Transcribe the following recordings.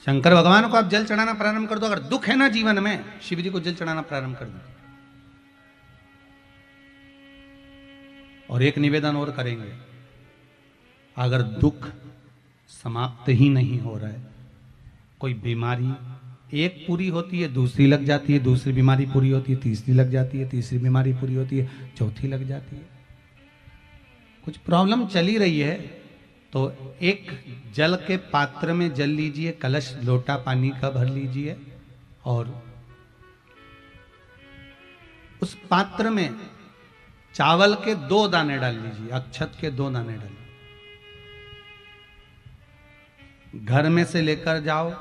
शंकर भगवान को आप जल चढ़ाना प्रारंभ कर दो। अगर दुख है ना जीवन में, शिव जी को जल चढ़ाना प्रारंभ कर दो। और एक निवेदन और करेंगे, अगर दुख समाप्त ही नहीं हो रहा है, कोई बीमारी एक पूरी होती है, दूसरी लग जाती है, दूसरी बीमारी पूरी होती है, तीसरी लग जाती है, तीसरी बीमारी पूरी होती है, चौथी लग जाती है, कुछ प्रॉब्लम चली रही है, तो एक जल के पात्र में जल लीजिए, कलश लोटा पानी का भर लीजिए और उस पात्र में चावल के 2 दाने डाल लीजिए, अक्षत के 2 दाने डालिए। घर में से लेकर जाओ,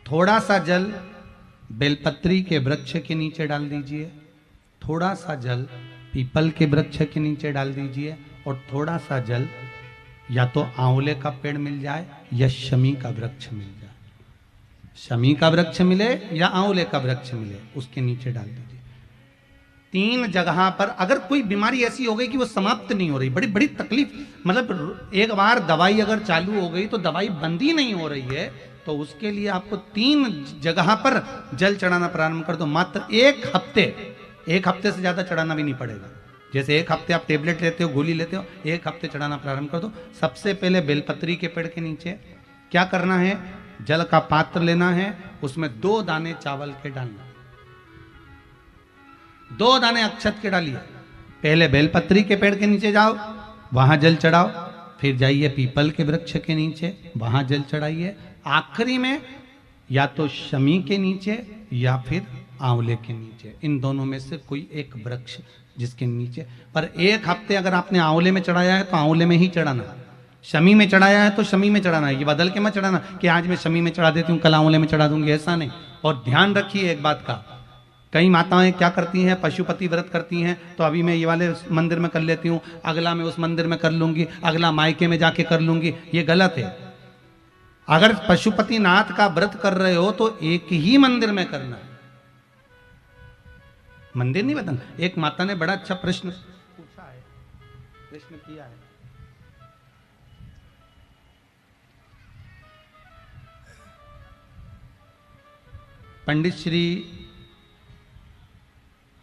थोड़ा सा जल बेलपत्री के वृक्ष के नीचे डाल दीजिए, थोड़ा सा जल पीपल के वृक्ष के नीचे डाल दीजिए और थोड़ा सा जल या तो आंवले का पेड़ मिल जाए या शमी का वृक्ष मिल जाए, शमी का वृक्ष मिले या आंवले का वृक्ष मिले, उसके नीचे डाल दीजिए। 3 जगह पर अगर कोई बीमारी ऐसी हो गई कि वो समाप्त नहीं हो रही, बड़ी बड़ी तकलीफ, मतलब एक बार दवाई अगर चालू हो गई तो दवाई बंद ही नहीं हो रही है, तो उसके लिए आपको 3 जगह पर जल चढ़ाना प्रारंभ कर दो। मात्र 1 हफ्ते से ज्यादा चढ़ाना भी नहीं पड़ेगा। जैसे 1 हफ्ते आप टेबलेट लेते हो, गोली लेते हो, 1 हफ्ते चढ़ाना प्रारंभ कर दो। सबसे पहले बेलपत्री के पेड़ के नीचे क्या करना है, जल का पात्र लेना है, उसमें 2 दाने चावल के डालना, 2 दाने अक्षत के डालिए। पहले बेलपत्री के पेड़ के नीचे जाओ, वहां जल चढ़ाओ, फिर जाइए पीपल के वृक्ष के नीचे, वहां जल चढ़ाइए, आखिरी में या तो शमी के नीचे या फिर आंवले के नीचे, इन दोनों में से कोई एक वृक्ष जिसके नीचे। पर 1 हफ्ते अगर आपने आंवले में चढ़ाया है तो आंवले में ही चढ़ाना, शमी में चढ़ाया है तो शमी में चढ़ाना है। ये बदल के मत चढ़ाना कि आज मैं शमी में चढ़ा देती हूँ, कल आंवले में चढ़ा दूंगी, ऐसा नहीं। और ध्यान रखिए एक बात का, कई माताएं क्या करती हैं, पशुपति व्रत करती हैं, तो अभी मैं ये वाले मंदिर में कर लेती हूँ, अगला मैं उस मंदिर में कर लूंगी, अगला मायके में जाके कर लूंगी, ये गलत है। अगर पशुपति नाथ का व्रत कर रहे हो तो एक ही मंदिर में करना है, मंदिर नहीं बदलना। एक माता ने बड़ा अच्छा प्रश्न पूछा है, प्रश्न किया है, पंडित श्री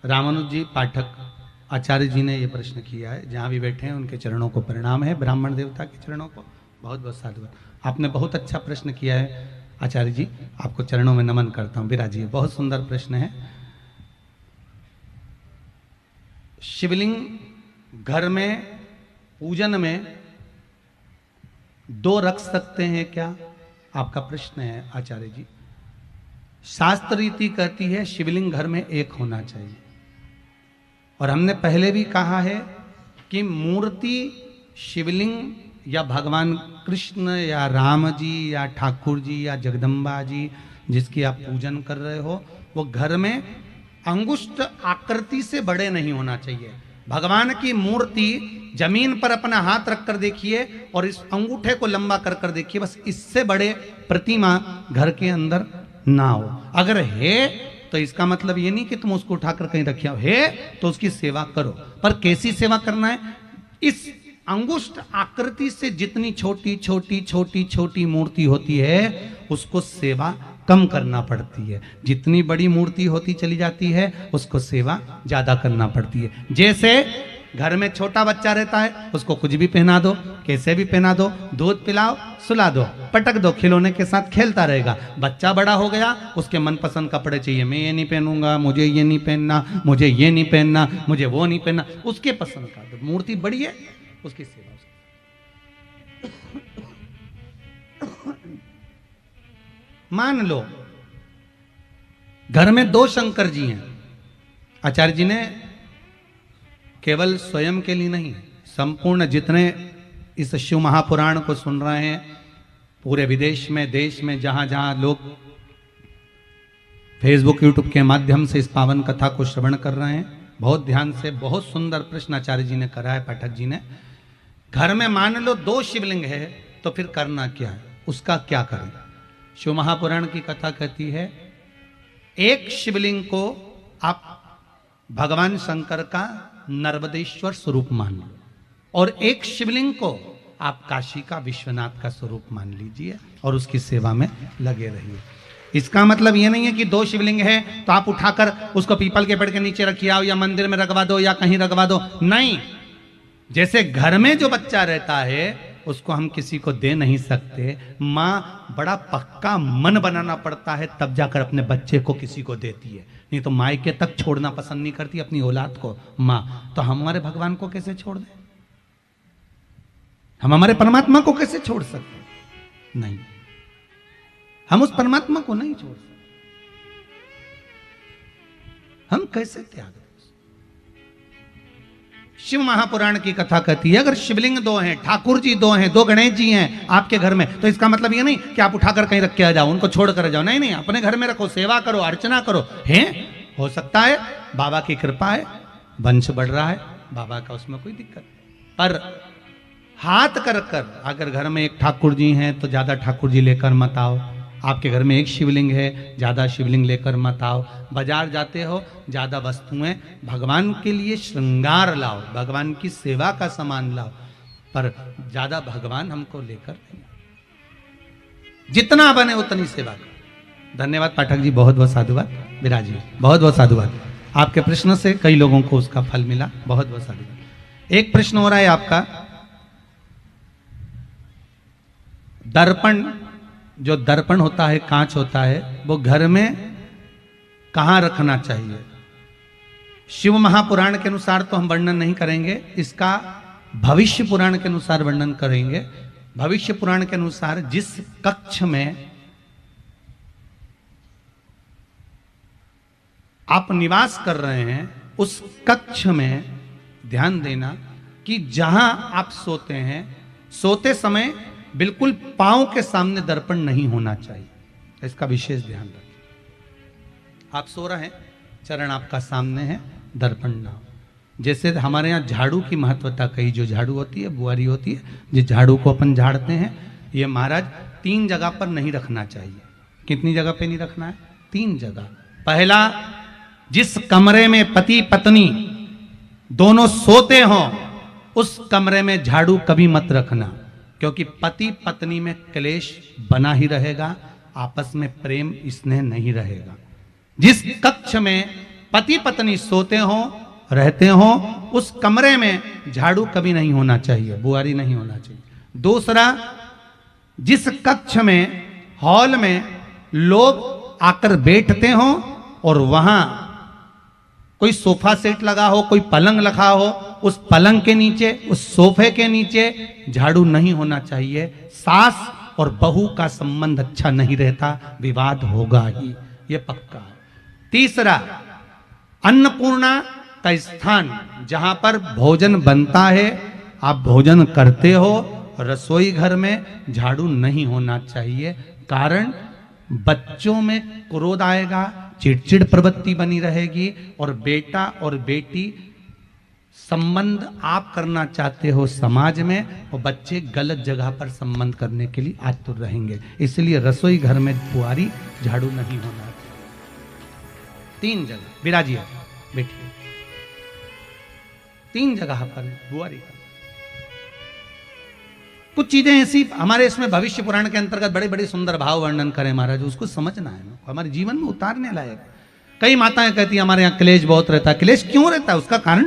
रामानुज जी पाठक आचार्य जी ने यह प्रश्न किया है, जहां भी बैठे हैं उनके चरणों को प्रणाम है, ब्राह्मण देवता के चरणों को बहुत बहुत साधुवाद। आपने बहुत अच्छा प्रश्न किया है आचार्य जी, आपको चरणों में नमन करता हूं, विराजिए। बहुत सुंदर प्रश्न है। शिवलिंग घर में पूजन में 2 रख सकते हैं क्या, आपका प्रश्न है आचार्य जी। शास्त्र रीति कहती है शिवलिंग घर में 1 होना चाहिए, और हमने पहले भी कहा है कि मूर्ति शिवलिंग या भगवान कृष्ण या राम जी या ठाकुर जी या जगदम्बा जी जिसकी आप पूजन कर रहे हो, वो घर में अंगुष्ठ आकृति से बड़े नहीं होना चाहिए। भगवान की मूर्ति जमीन पर अपना हाथ रखकर देखिए और इस अंगूठे को लंबा कर कर देखिए, बस इससे बड़े प्रतिमा घर के अंदर ना हो। अगर है तो इसका मतलब ये नहीं कि तुम उसको उठाकर कहीं रखे हो, है तो उसकी सेवा करो, पर कैसी सेवा करना है, इस अंगुष्ठ आकृति से जितनी छोटी छोटी छोटी छोटी मूर्ति होती है उसको सेवा कम करना पड़ती है, जितनी बड़ी मूर्ति होती चली जाती है उसको सेवा ज्यादा करना पड़ती है। जैसे घर में छोटा बच्चा रहता है, उसको कुछ भी पहना दो, कैसे भी पहना दो, दूध पिलाओ, सुला दो, पटक दो, खिलौने के साथ खेलता रहेगा। बच्चा बड़ा हो गया, उसके मनपसंद कपड़े चाहिए, मैं ये नहीं पहनूंगा, मुझे ये नहीं पहनना, मुझे ये नहीं पहनना, मुझे वो नहीं पहनना, उसके पसंद का। तो मूर्ति बड़ी है, उसकी सेवा। मान लो घर में 2 शंकर जी हैं, आचार्य जी ने केवल स्वयं के लिए नहीं, संपूर्ण जितने इस शिव महापुराण को सुन रहे हैं, पूरे विदेश में, देश में, जहां जहां लोग फेसबुक यूट्यूब के माध्यम से इस पावन कथा को श्रवण कर रहे हैं, बहुत ध्यान से, बहुत सुंदर प्रश्न आचार्य जी ने करा है, पाठक जी ने। घर में मान लो 2 शिवलिंग है तो फिर करना क्या है, उसका क्या करें। शिव महापुराण की कथा कहती है, एक शिवलिंग को आप भगवान शंकर का नर्मदेश्वर स्वरूप मान लो, और एक शिवलिंग को आप काशी का विश्वनाथ का स्वरूप मान लीजिए और उसकी सेवा में लगे रहिए। इसका मतलब ये नहीं है कि 2 शिवलिंग है तो आप उठाकर उसको पीपल के पेड़ के नीचे रखिए आओ या मंदिर में रखवा दो या कहीं रखवा दो, नहीं। जैसे घर में जो बच्चा रहता है उसको हम किसी को दे नहीं सकते, माँ बड़ा पक्का मन बनाना पड़ता है तब जाकर अपने बच्चे को किसी को देती है, नहीं तो मायके तक छोड़ना पसंद नहीं करती अपनी औलाद को माँ। तो हमारे भगवान को कैसे छोड़ दें? हम हमारे परमात्मा को कैसे छोड़ सकते? नहीं, हम उस परमात्मा को नहीं छोड़ सकते। हम कैसे त्याग दें? शिव महापुराण की कथा कहती है अगर शिवलिंग 2 हैं, ठाकुर जी 2 हैं, 2 गणेश जी हैं आपके घर में, तो इसका मतलब ये नहीं कि आप उठाकर कहीं रख के आ जाओ, उनको छोड़ कर जाओ। नहीं नहीं, अपने घर में रखो, सेवा करो, अर्चना करो। हैं, हो सकता है बाबा की कृपा है, वंश बढ़ रहा है, बाबा का उसमें कोई दिक्कत नहीं। पर हाथ कर कर अगर घर में एक ठाकुर जी हैं तो ज्यादा ठाकुर जी लेकर मत आओ। आपके घर में एक शिवलिंग है, ज्यादा शिवलिंग लेकर मत आओ। बाजार जाते हो, ज्यादा वस्तुएं भगवान के लिए श्रृंगार लाओ, भगवान की सेवा का सामान लाओ, पर ज्यादा भगवान हमको लेकर नहीं। जितना बने उतनी सेवा करो। धन्यवाद पाठक जी, बहुत बहुत साधुवाद। विराज जी बहुत बहुत साधुवाद। आपके प्रश्न से कई लोगों को उसका फल मिला, बहुत बहुत साधुवाद। एक प्रश्न हो रहा है आपका, दर्पण, जो दर्पण होता है, कांच होता है, वो घर में कहां रखना चाहिए? शिव महापुराण के अनुसार तो हम वर्णन नहीं करेंगे, इसका भविष्य पुराण के अनुसार वर्णन करेंगे। भविष्य पुराण के अनुसार जिस कक्ष में आप निवास कर रहे हैं उस कक्ष में ध्यान देना कि जहां आप सोते हैं, सोते समय बिल्कुल पांव के सामने दर्पण नहीं होना चाहिए, इसका विशेष ध्यान रखें। आप सो रहे हैं, चरण आपका सामने है, दर्पण ना हो। जैसे हमारे यहाँ झाड़ू की महत्वता कही, जो झाड़ू होती है, बुआरी होती है, जिस झाड़ू को अपन झाड़ते हैं, ये महाराज 3 जगह पर नहीं रखना चाहिए। कितनी जगह पे नहीं रखना है? 3 जगह। पहला, जिस कमरे में पति पत्नी दोनों सोते हों उस कमरे में झाड़ू कभी मत रखना, क्योंकि पति पत्नी में क्लेश बना ही रहेगा, आपस में प्रेम स्नेह नहीं रहेगा। जिस कक्ष में पति पत्नी सोते हो, रहते हो, उस कमरे में झाड़ू कभी नहीं होना चाहिए, बुआरी नहीं होना चाहिए। दूसरा, जिस कक्ष में, हॉल में लोग आकर बैठते हो और वहां कोई सोफा सेट लगा हो, कोई पलंग रखा हो, उस पलंग के नीचे, उस सोफे के नीचे झाड़ू नहीं होना चाहिए। सास और बहू का संबंध अच्छा नहीं रहता, विवाद होगा ही, ये पक्का है। तीसरा, अन्नपूर्णा का स्थान जहां पर भोजन बनता है, आप भोजन करते हो, रसोई घर में झाड़ू नहीं होना चाहिए। कारण बच्चों में क्रोध आएगा, चिड़चिड़ प्रवृत्ति बनी रहेगी, और बेटा और बेटी संबंध आप करना चाहते हो समाज में, और बच्चे गलत जगह पर संबंध करने के लिए आतुर रहेंगे। इसलिए रसोई घर में बुआरी झाड़ू नहीं होना चाहिए। 3 जगह विराजिए, बैठिए, 3 जगह पर बुआरी करना। कुछ चीजें ऐसी हमारे इसमें भविष्य पुराण के अंतर्गत बड़े बड़े सुंदर भाव वर्णन करें महाराज, उसको समझना है ना, हमारे जीवन में उतारने लायक। कई माताएं कहती है हमारे यहाँ क्लेश बहुत रहता है। क्लेश क्यों रहता है? उसका कारण